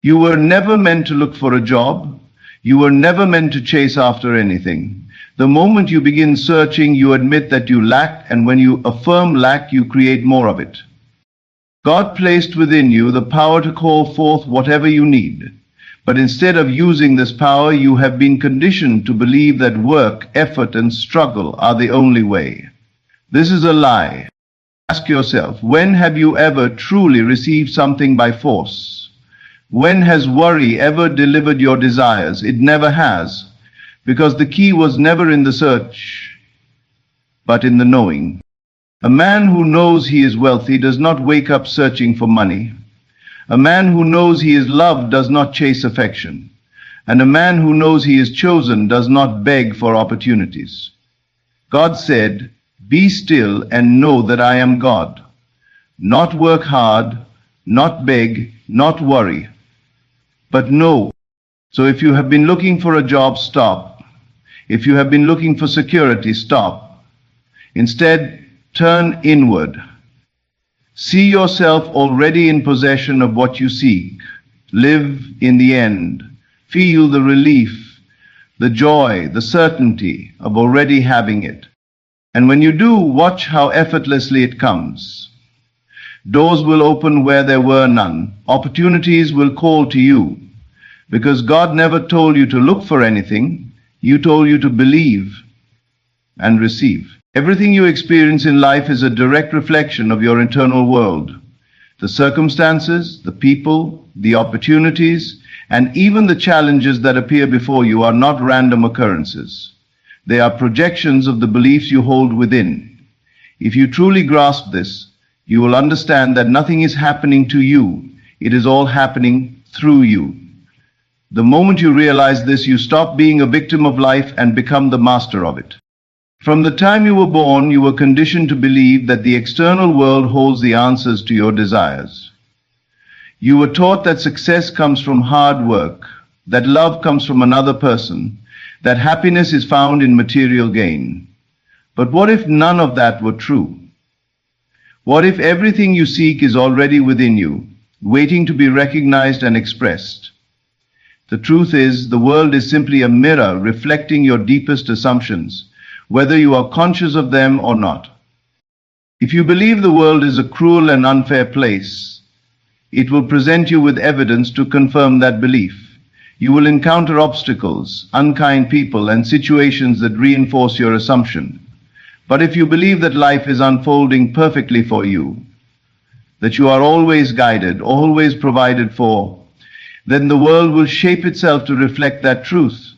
You were never meant to look for a job. You were never meant to chase after anything. The moment you begin searching, you admit that you lack, and when you affirm lack, you create more of it. God placed within you the power to call forth whatever you need. But instead of using this power, you have been conditioned to believe that work, effort, and struggle are the only way. This is a lie. Ask yourself, when have you ever truly received something by force? When has worry ever delivered your desires? It never has, because the key was never in the search, but in the knowing. A man who knows he is wealthy does not wake up searching for money. A man who knows he is loved does not chase affection. And a man who knows he is chosen does not beg for opportunities. God said, "Be still and know that I am God." Not work hard, not beg, not worry, but know. So if you have been looking for a job, stop. If you have been looking for security, stop. Instead, turn inward. See yourself already in possession of what you seek. Live in the end. Feel the relief, the joy, the certainty of already having it. And when you do, watch how effortlessly it comes. Doors will open where there were none. Opportunities will call to you. Because God never told you to look for anything. He told you to believe and receive. Everything you experience in life is a direct reflection of your internal world. The circumstances, the people, the opportunities, and even the challenges that appear before you are not random occurrences. They are projections of the beliefs you hold within. If you truly grasp this, you will understand that nothing is happening to you. It is all happening through you. The moment you realize this, you stop being a victim of life and become the master of it. From the time you were born, you were conditioned to believe that the external world holds the answers to your desires. You were taught that success comes from hard work, that love comes from another person, that happiness is found in material gain. But what if none of that were true? What if everything you seek is already within you, waiting to be recognized and expressed? The truth is, the world is simply a mirror reflecting your deepest assumptions, whether you are conscious of them or not. If you believe the world is a cruel and unfair place, it will present you with evidence to confirm that belief. You will encounter obstacles, unkind people, and situations that reinforce your assumption. But if you believe that life is unfolding perfectly for you, that you are always guided, always provided for, then the world will shape itself to reflect that truth.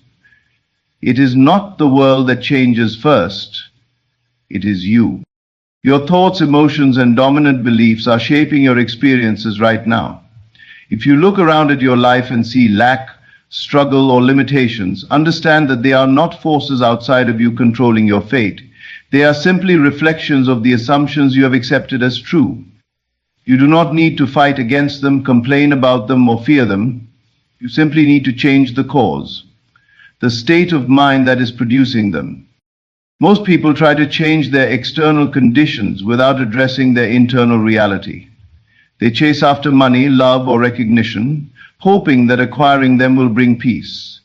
It is not the world that changes first. It is you. Your thoughts, emotions, and dominant beliefs are shaping your experiences right now. If you look around at your life and see lack, struggle, or limitations, understand that they are not forces outside of you controlling your fate. They are simply reflections of the assumptions you have accepted as true. You do not need to fight against them, complain about them, or fear them. You simply need to change the cause, the state of mind that is producing them. Most people try to change their external conditions without addressing their internal reality. They chase after money, love, or recognition, hoping that acquiring them will bring peace.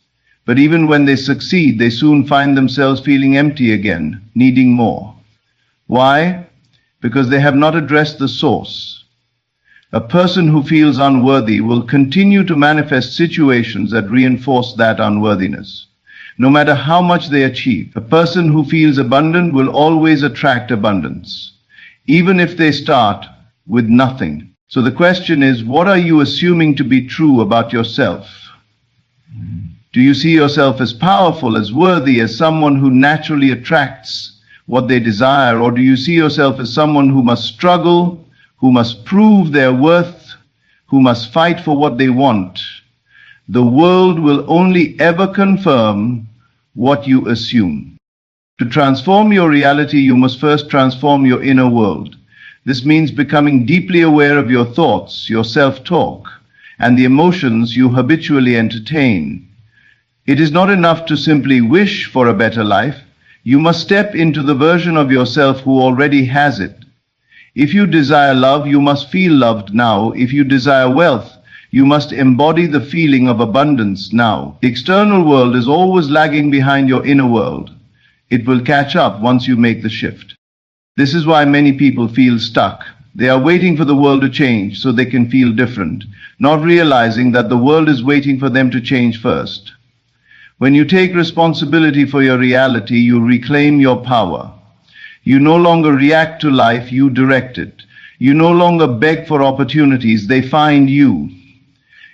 But even when they succeed, they soon find themselves feeling empty again, needing more. Why? Because they have not addressed the source. A person who feels unworthy will continue to manifest situations that reinforce that unworthiness. No matter how much they achieve, a person who feels abundant will always attract abundance, even if they start with nothing. So the question is, what are you assuming to be true about yourself? Do you see yourself as powerful, as worthy, as someone who naturally attracts what they desire? Or do you see yourself as someone who must struggle, who must prove their worth, who must fight for what they want? The world will only ever confirm what you assume. To transform your reality, you must first transform your inner world. This means becoming deeply aware of your thoughts, your self-talk, and the emotions you habitually entertain. It is not enough to simply wish for a better life. You must step into the version of yourself who already has it. If you desire love, you must feel loved now. If you desire wealth, You must embody the feeling of abundance now. The external world is always lagging behind your inner world. It will catch up once you make the shift. This is why many people feel stuck. They are waiting for the world to change so they can feel different, not realizing that the world is waiting for them to change first. When you take responsibility for your reality, you reclaim your power. You no longer react to life, you direct it. You no longer beg for opportunities, they find you.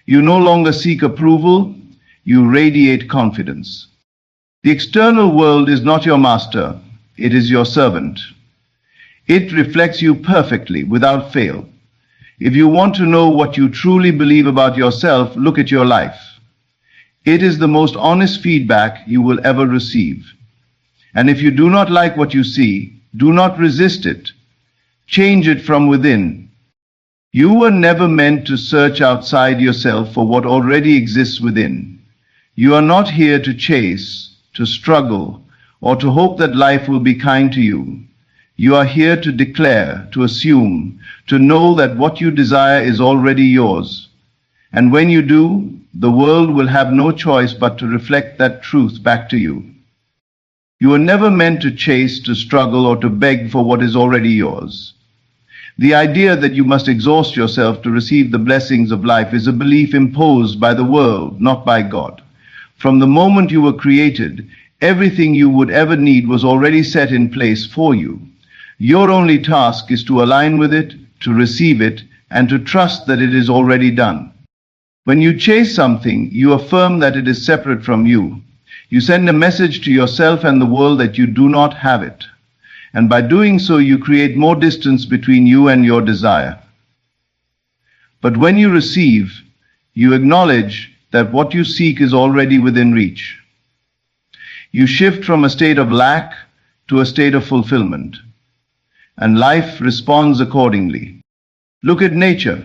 You no longer seek approval, you radiate confidence. The external world is not your master, it is your servant. It reflects you perfectly, without fail. If you want to know what you truly believe about yourself, look at your life. It is the most honest feedback you will ever receive. And if you do not like what you see, do not resist it. Change it from within. You were never meant to search outside yourself for what already exists within. You are not here to chase, to struggle, or to hope that life will be kind to you. You are here to declare, to assume, to know that what you desire is already yours. And when you do, the world will have no choice but to reflect that truth back to you. You were never meant to chase, to struggle, or to beg for what is already yours. The idea that you must exhaust yourself to receive the blessings of life is a belief imposed by the world, not by God. From the moment you were created, everything you would ever need was already set in place for you. Your only task is to align with it, to receive it, and to trust that it is already done. When you chase something, you affirm that it is separate from you. You send a message to yourself and the world that you do not have it. And by doing so, you create more distance between you and your desire. But when you receive, you acknowledge that what you seek is already within reach. You shift from a state of lack to a state of fulfillment. And life responds accordingly. Look at nature.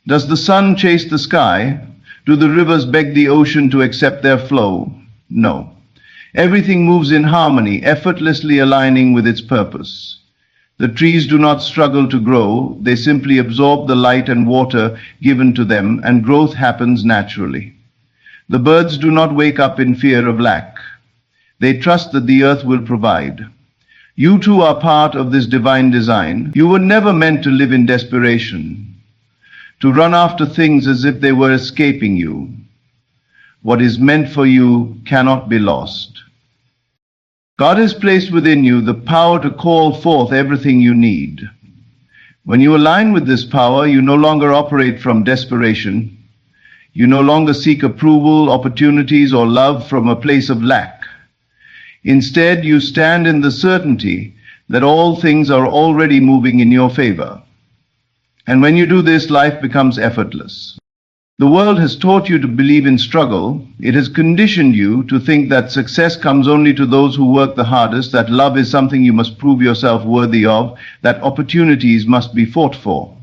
Does the sun chase the sky? Do the rivers beg the ocean to accept their flow? No. Everything moves in harmony, effortlessly aligning with its purpose. The trees do not struggle to grow, they simply absorb the light and water given to them, and growth happens naturally. The birds do not wake up in fear of lack. They trust that the earth will provide. You too are part of this divine design. You were never meant to live in desperation, to run after things as if they were escaping you. What is meant for you cannot be lost. God has placed within you the power to call forth everything you need. When you align with this power, you no longer operate from desperation. You no longer seek approval, opportunities, or love from a place of lack. Instead, you stand in the certainty that all things are already moving in your favor. And when you do this, life becomes effortless. The world has taught you to believe in struggle. It has conditioned you to think that success comes only to those who work the hardest, that love is something you must prove yourself worthy of, that opportunities must be fought for.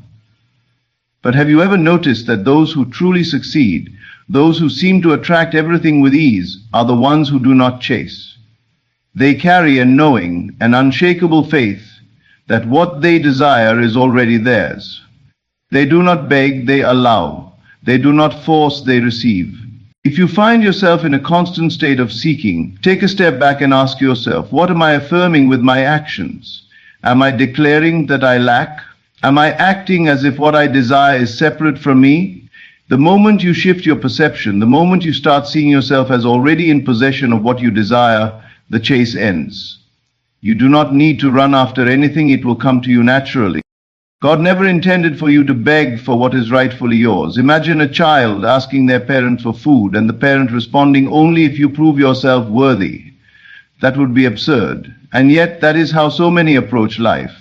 But have you ever noticed that those who truly succeed, those who seem to attract everything with ease, are the ones who do not chase? They carry a knowing, an unshakable faith that what they desire is already theirs. They do not beg, they allow. They do not force, they receive. If you find yourself in a constant state of seeking, take a step back and ask yourself, what am I affirming with my actions? Am I declaring that I lack? Am I acting as if what I desire is separate from me? The moment you shift your perception, the moment you start seeing yourself as already in possession of what you desire, the chase ends. You do not need to run after anything, it will come to you naturally. God never intended for you to beg for what is rightfully yours. Imagine a child asking their parent for food and the parent responding, only if you prove yourself worthy. That would be absurd. And yet that is how so many approach life,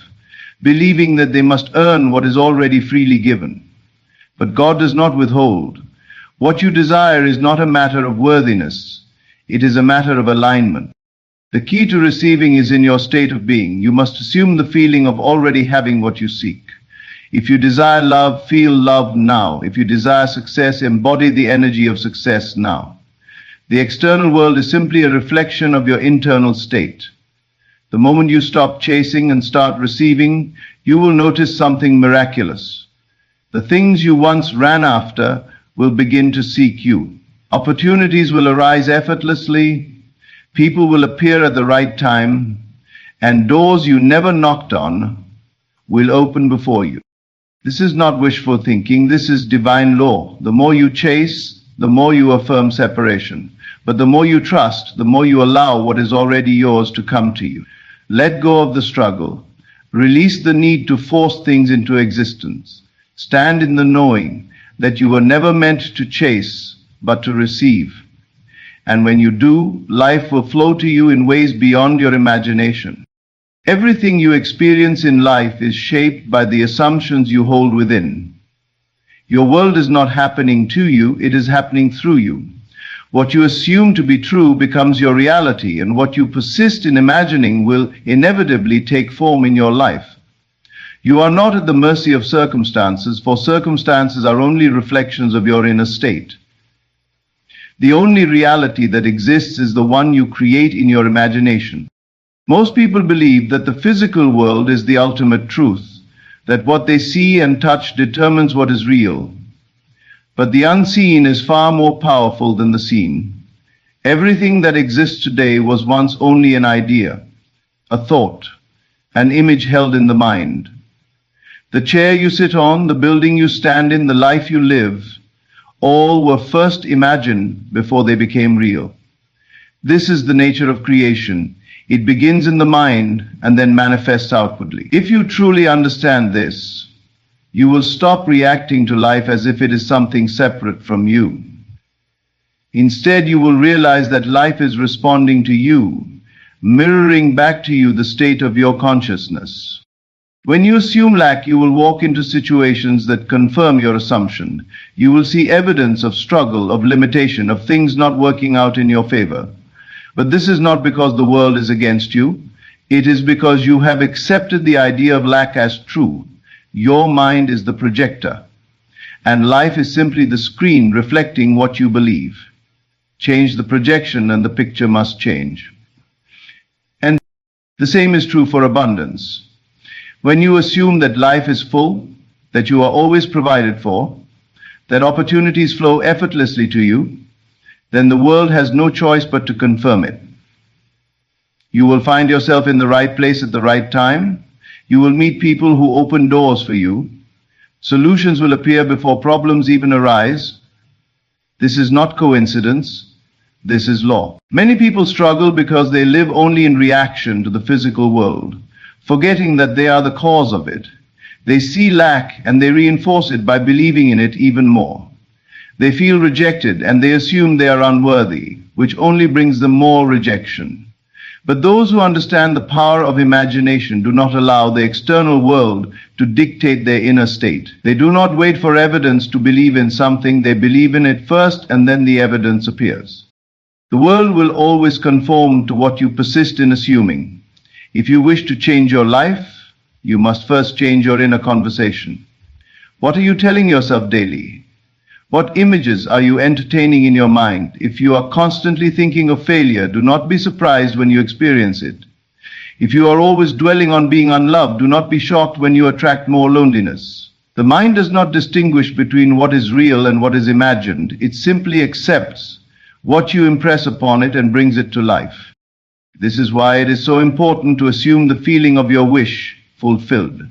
believing that they must earn what is already freely given. But God does not withhold. What you desire is not a matter of worthiness. It is a matter of alignment. The key to receiving is in your state of being. You must assume the feeling of already having what you seek. If you desire love, feel love now. If you desire success, embody the energy of success now. The external world is simply a reflection of your internal state. The moment you stop chasing and start receiving, you will notice something miraculous. The things you once ran after will begin to seek you. Opportunities will arise effortlessly, people will appear at the right time, and doors you never knocked on will open before you. This is not wishful thinking, this is divine law. The more you chase, the more you affirm separation. But the more you trust, the more you allow what is already yours to come to you. Let go of the struggle. Release the need to force things into existence. Stand in the knowing that you were never meant to chase, but to receive. And when you do, life will flow to you in ways beyond your imagination. Everything you experience in life is shaped by the assumptions you hold within. Your world is not happening to you, it is happening through you. What you assume to be true becomes your reality, and what you persist in imagining will inevitably take form in your life. You are not at the mercy of circumstances, for circumstances are only reflections of your inner state. The only reality that exists is the one you create in your imagination. Most people believe that the physical world is the ultimate truth, that what they see and touch determines what is real. But the unseen is far more powerful than the seen. Everything that exists today was once only an idea, a thought, an image held in the mind. The chair you sit on, the building you stand in, the life you live, all were first imagined before they became real. This is the nature of creation. It begins in the mind and then manifests outwardly. If you truly understand this, you will stop reacting to life as if it is something separate from you. Instead, you will realize that life is responding to you, mirroring back to you the state of your consciousness. When you assume lack, you will walk into situations that confirm your assumption. You will see evidence of struggle, of limitation, of things not working out in your favor. But this is not because the world is against you. It is because you have accepted the idea of lack as true. Your mind is the projector, and life is simply the screen reflecting what you believe. Change the projection and the picture must change. And the same is true for abundance. When you assume that life is full, that you are always provided for, that opportunities flow effortlessly to you, then the world has no choice but to confirm it. You will find yourself in the right place at the right time. You will meet people who open doors for you. Solutions will appear before problems even arise. This is not coincidence. This is law. Many people struggle because they live only in reaction to the physical world, forgetting that they are the cause of it. They see lack and they reinforce it by believing in it even more. They feel rejected and they assume they are unworthy, which only brings them more rejection. But those who understand the power of imagination do not allow the external world to dictate their inner state. They do not wait for evidence to believe in something. They believe in it first, and then the evidence appears. The world will always conform to what you persist in assuming. If you wish to change your life, you must first change your inner conversation. What are you telling yourself daily? What images are you entertaining in your mind? If you are constantly thinking of failure, do not be surprised when you experience it. If you are always dwelling on being unloved, do not be shocked when you attract more loneliness. The mind does not distinguish between what is real and what is imagined. It simply accepts what you impress upon it and brings it to life. This is why it is so important to assume the feeling of your wish fulfilled.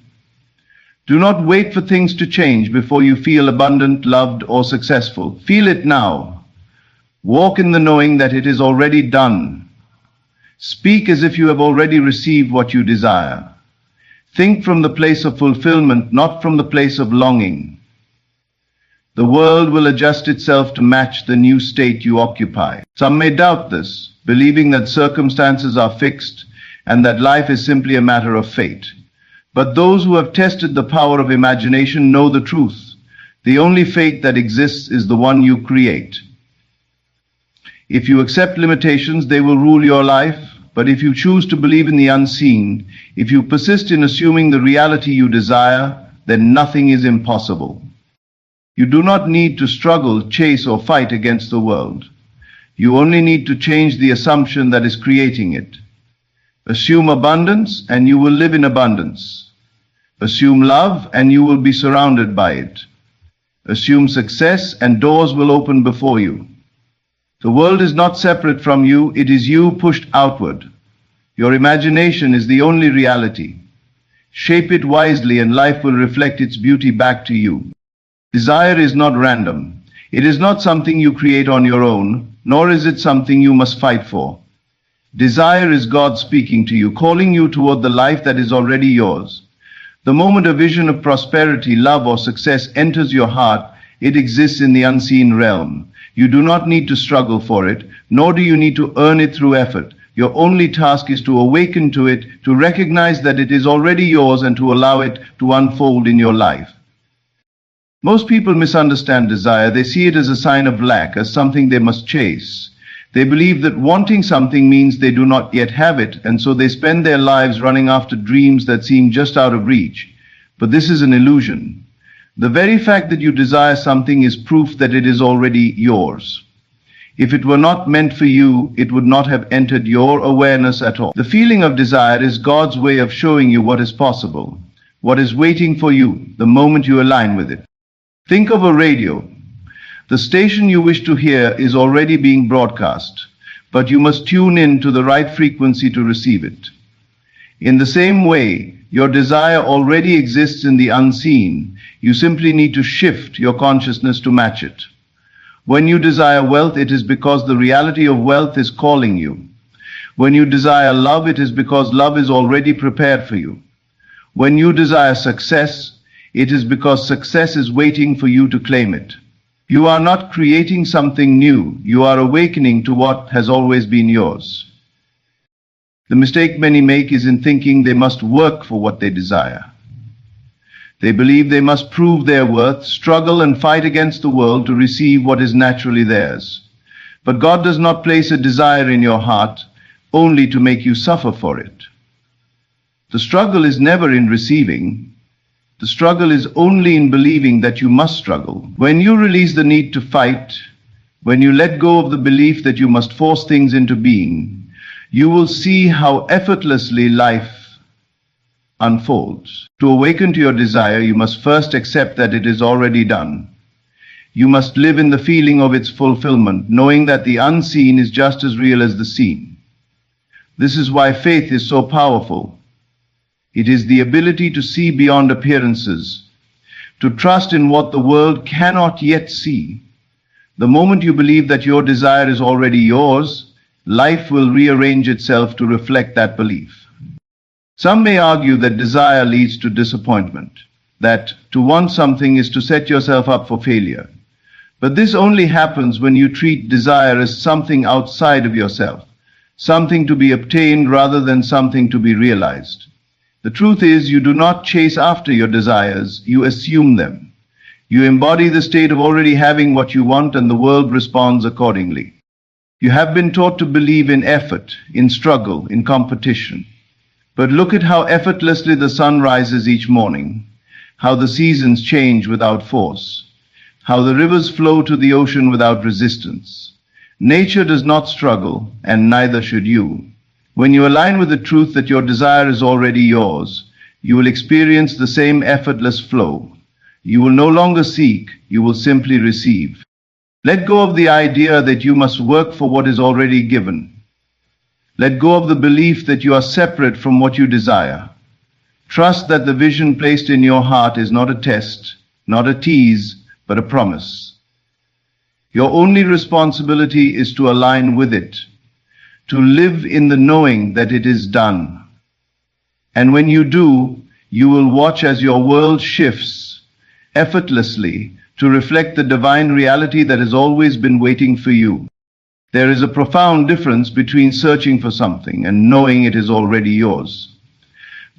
Do not wait for things to change before you feel abundant, loved, or successful. Feel it now. Walk in the knowing that it is already done. Speak as if you have already received what you desire. Think from the place of fulfillment, not from the place of longing. The world will adjust itself to match the new state you occupy. Some may doubt this, believing that circumstances are fixed and that life is simply a matter of fate. But those who have tested the power of imagination know the truth. The only fate that exists is the one you create. If you accept limitations, they will rule your life. But if you choose to believe in the unseen, if you persist in assuming the reality you desire, then nothing is impossible. You do not need to struggle, chase, or fight against the world. You only need to change the assumption that is creating it. Assume abundance, and you will live in abundance. Assume love, and you will be surrounded by it. Assume success and doors will open before you. The world is not separate from you, it is you pushed outward. Your imagination is the only reality. Shape it wisely and life will reflect its beauty back to you. Desire is not random. It is not something you create on your own, nor is it something you must fight for. Desire is God speaking to you, calling you toward the life that is already yours. The moment a vision of prosperity, love, or success enters your heart, it exists in the unseen realm. You do not need to struggle for it, nor do you need to earn it through effort. Your only task is to awaken to it, to recognize that it is already yours, and to allow it to unfold in your life. Most people misunderstand desire. They see it as a sign of lack, as something they must chase. They believe that wanting something means they do not yet have it, and so they spend their lives running after dreams that seem just out of reach. But this is an illusion. The very fact that you desire something is proof that it is already yours. If it were not meant for you, it would not have entered your awareness at all. The feeling of desire is God's way of showing you what is possible, what is waiting for you the moment you align with it. Think of a radio. The station you wish to hear is already being broadcast, but you must tune in to the right frequency to receive it. In the same way, your desire already exists in the unseen. You simply need to shift your consciousness to match it. When you desire wealth, it is because the reality of wealth is calling you. When you desire love, it is because love is already prepared for you. When you desire success, it is because success is waiting for you to claim it. You are not creating something new. You are awakening to what has always been yours. The mistake many make is in thinking they must work for what they desire. They believe they must prove their worth, struggle and fight against the world to receive what is naturally theirs. But God does not place a desire in your heart only to make you suffer for it. The struggle is never in receiving. The struggle is only in believing that you must struggle. When you release the need to fight, when you let go of the belief that you must force things into being, you will see how effortlessly life unfolds. To awaken to your desire, you must first accept that it is already done. You must live in the feeling of its fulfillment, knowing that the unseen is just as real as the seen. This is why faith is so powerful. It is the ability to see beyond appearances, to trust in what the world cannot yet see. The moment you believe that your desire is already yours, life will rearrange itself to reflect that belief. Some may argue that desire leads to disappointment, that to want something is to set yourself up for failure. But this only happens when you treat desire as something outside of yourself, something to be obtained rather than something to be realized. The truth is, you do not chase after your desires, you assume them. You embody the state of already having what you want, and the world responds accordingly. You have been taught to believe in effort, in struggle, in competition. But look at how effortlessly the sun rises each morning, how the seasons change without force, how the rivers flow to the ocean without resistance. Nature does not struggle, and neither should you. When you align with the truth that your desire is already yours, you will experience the same effortless flow. You will no longer seek, you will simply receive. Let go of the idea that you must work for what is already given. Let go of the belief that you are separate from what you desire. Trust that the vision placed in your heart is not a test, not a tease, but a promise. Your only responsibility is to align with it, to live in the knowing that it is done. And when you do, you will watch as your world shifts effortlessly to reflect the divine reality that has always been waiting for you. There is a profound difference between searching for something and knowing it is already yours.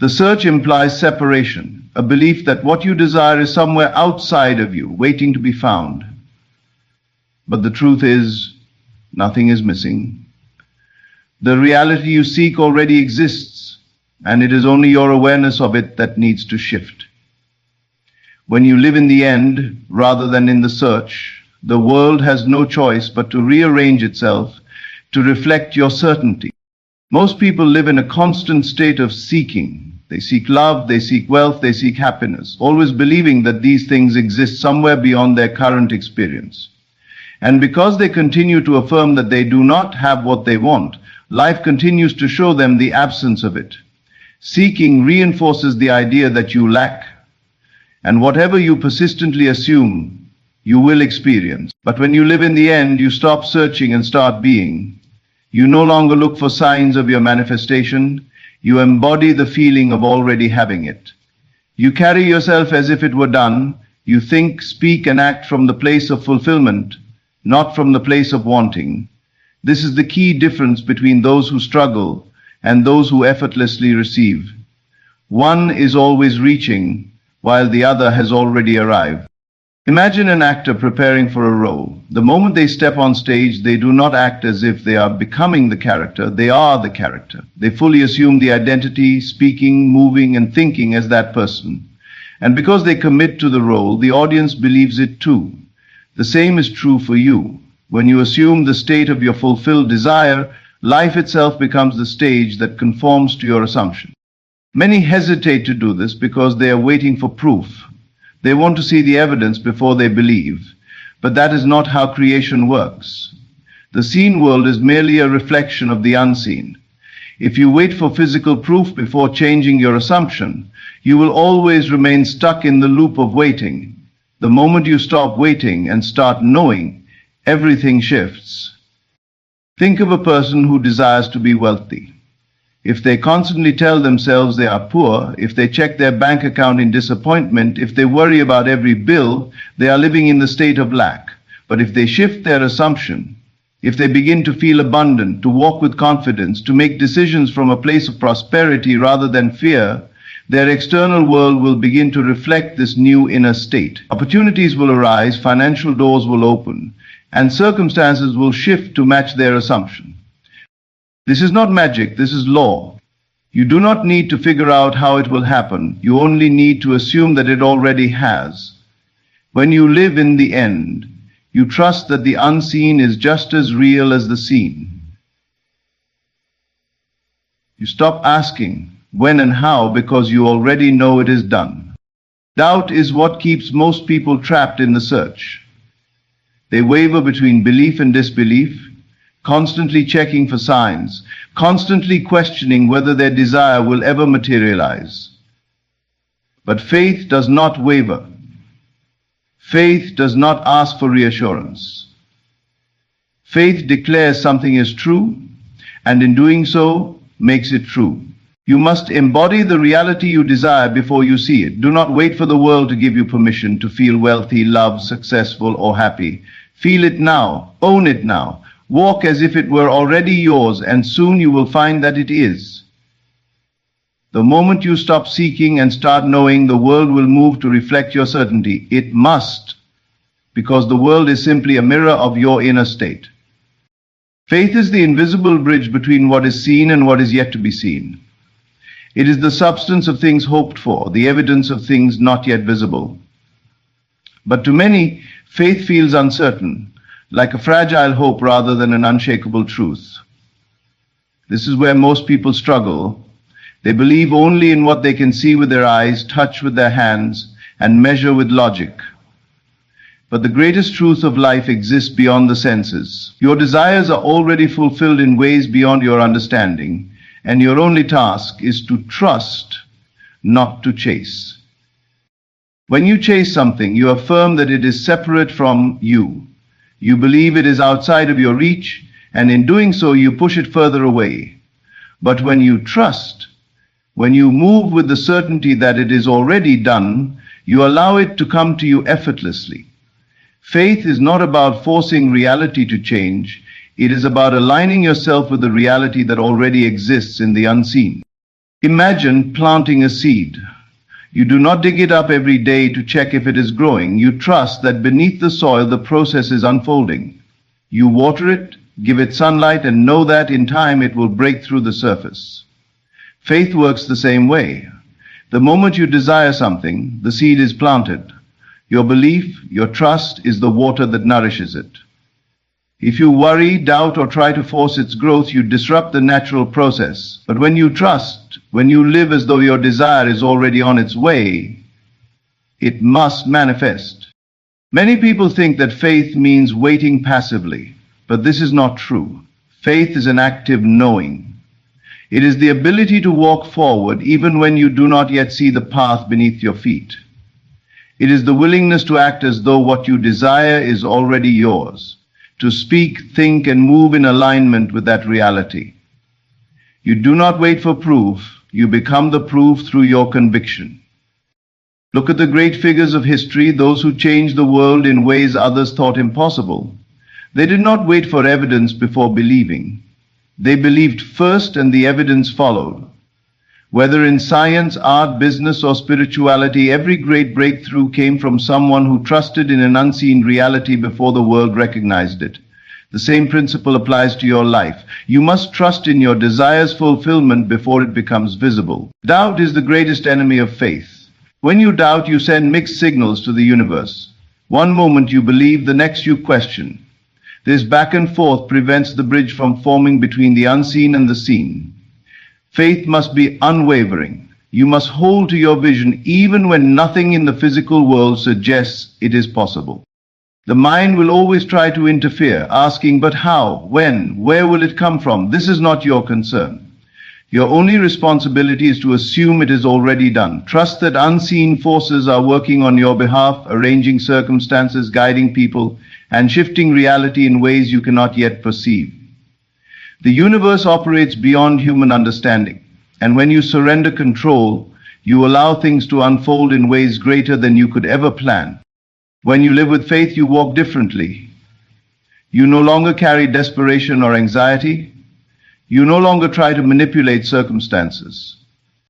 The search implies separation, a belief that what you desire is somewhere outside of you, waiting to be found. But the truth is, nothing is missing. The reality you seek already exists, and it is only your awareness of it that needs to shift. When you live in the end rather than in the search, the world has no choice but to rearrange itself to reflect your certainty. Most people live in a constant state of seeking. They seek love, they seek wealth, they seek happiness, always believing that these things exist somewhere beyond their current experience. And because they continue to affirm that they do not have what they want, life continues to show them the absence of it. Seeking reinforces the idea that you lack, and whatever you persistently assume, you will experience. But when you live in the end, you stop searching and start being. You no longer look for signs of your manifestation. You embody the feeling of already having it. You carry yourself as if it were done. You think, speak, and act from the place of fulfillment, not from the place of wanting. This is the key difference between those who struggle and those who effortlessly receive. One is always reaching, while the other has already arrived. Imagine an actor preparing for a role. The moment they step on stage, they do not act as if they are becoming the character, they are the character. They fully assume the identity, speaking, moving, and thinking as that person. And because they commit to the role, the audience believes it too. The same is true for you. When you assume the state of your fulfilled desire, life itself becomes the stage that conforms to your assumption. Many hesitate to do this because they are waiting for proof. They want to see the evidence before they believe. But that is not how creation works. The seen world is merely a reflection of the unseen. If you wait for physical proof before changing your assumption, you will always remain stuck in the loop of waiting. The moment you stop waiting and start knowing, everything shifts. Think of a person who desires to be wealthy. If they constantly tell themselves they are poor, if they check their bank account in disappointment, if they worry about every bill, they are living in the state of lack. But if they shift their assumption, if they begin to feel abundant, to walk with confidence, to make decisions from a place of prosperity rather than fear, their external world will begin to reflect this new inner state. Opportunities will arise, financial doors will open, and circumstances will shift to match their assumption. This is not magic, this is law. You do not need to figure out how it will happen. You only need to assume that it already has. When you live in the end, you trust that the unseen is just as real as the seen. You stop asking when and how because you already know it is done. Doubt is what keeps most people trapped in the search. They waver between belief and disbelief, constantly checking for signs, constantly questioning whether their desire will ever materialize. But faith does not waver. Faith does not ask for reassurance. Faith declares something is true, and in doing so, makes it true. You must embody the reality you desire before you see it. Do not wait for the world to give you permission to feel wealthy, loved, successful, or happy. Feel it now. Own it now. Walk as if it were already yours, and soon you will find that it is. The moment you stop seeking and start knowing, the world will move to reflect your certainty. It must, because the world is simply a mirror of your inner state. Faith is the invisible bridge between what is seen and what is yet to be seen. It is the substance of things hoped for, the evidence of things not yet visible. But to many, faith feels uncertain, like a fragile hope rather than an unshakable truth. This is where most people struggle. They believe only in what they can see with their eyes, touch with their hands, and measure with logic. But the greatest truth of life exists beyond the senses. Your desires are already fulfilled in ways beyond your understanding, and your only task is to trust, not to chase. When you chase something, you affirm that it is separate from you. You believe it is outside of your reach, and in doing so, you push it further away. But when you trust, when you move with the certainty that it is already done, you allow it to come to you effortlessly. Faith is not about forcing reality to change. It is about aligning yourself with the reality that already exists in the unseen. Imagine planting a seed. You do not dig it up every day to check if it is growing. You trust that beneath the soil the process is unfolding. You water it, give it sunlight, and know that in time it will break through the surface. Faith works the same way. The moment you desire something, the seed is planted. Your belief, your trust is the water that nourishes it. If you worry, doubt, or try to force its growth, you disrupt the natural process. But when you trust, when you live as though your desire is already on its way, it must manifest. Many people think that faith means waiting passively, but this is not true. Faith is an active knowing. It is the ability to walk forward even when you do not yet see the path beneath your feet. It is the willingness to act as though what you desire is already yours, to speak, think, and move in alignment with that reality. You do not wait for proof, you become the proof through your conviction. Look at the great figures of history, those who changed the world in ways others thought impossible. They did not wait for evidence before believing. They believed first and the evidence followed. Whether in science, art, business, or spirituality, every great breakthrough came from someone who trusted in an unseen reality before the world recognized it. The same principle applies to your life. You must trust in your desire's fulfillment before it becomes visible. Doubt is the greatest enemy of faith. When you doubt, you send mixed signals to the universe. One moment you believe, the next you question. This back and forth prevents the bridge from forming between the unseen and the seen. Faith must be unwavering. You must hold to your vision even when nothing in the physical world suggests it is possible. The mind will always try to interfere, asking, but how, when, where will it come from? This is not your concern. Your only responsibility is to assume it is already done. Trust that unseen forces are working on your behalf, arranging circumstances, guiding people, and shifting reality in ways you cannot yet perceive. The universe operates beyond human understanding, and when you surrender control, you allow things to unfold in ways greater than you could ever plan. When you live with faith, you walk differently. You no longer carry desperation or anxiety. You no longer try to manipulate circumstances.